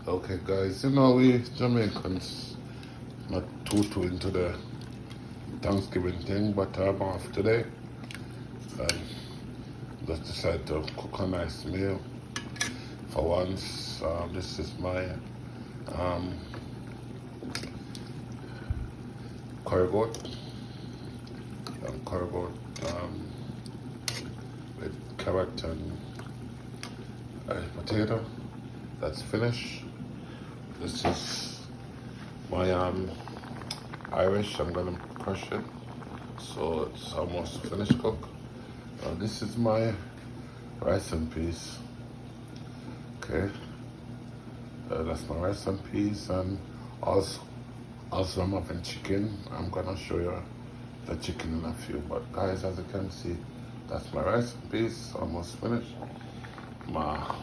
Okay, guys, you know, we Jamaicans not too into the Thanksgiving thing, but I'm off today. And just decided to cook a nice meal for once. This is my um, curry goat, curry goat with carrot and potato. That's finished. This is my Irish. I'm gonna crush it, so it's almost finished cook. This is my rice and peas. Okay, that's my rice and peas, and also I'm having chicken. I'm gonna show you the chicken in a few. But guys, as you can see, that's my rice and peas almost finished. My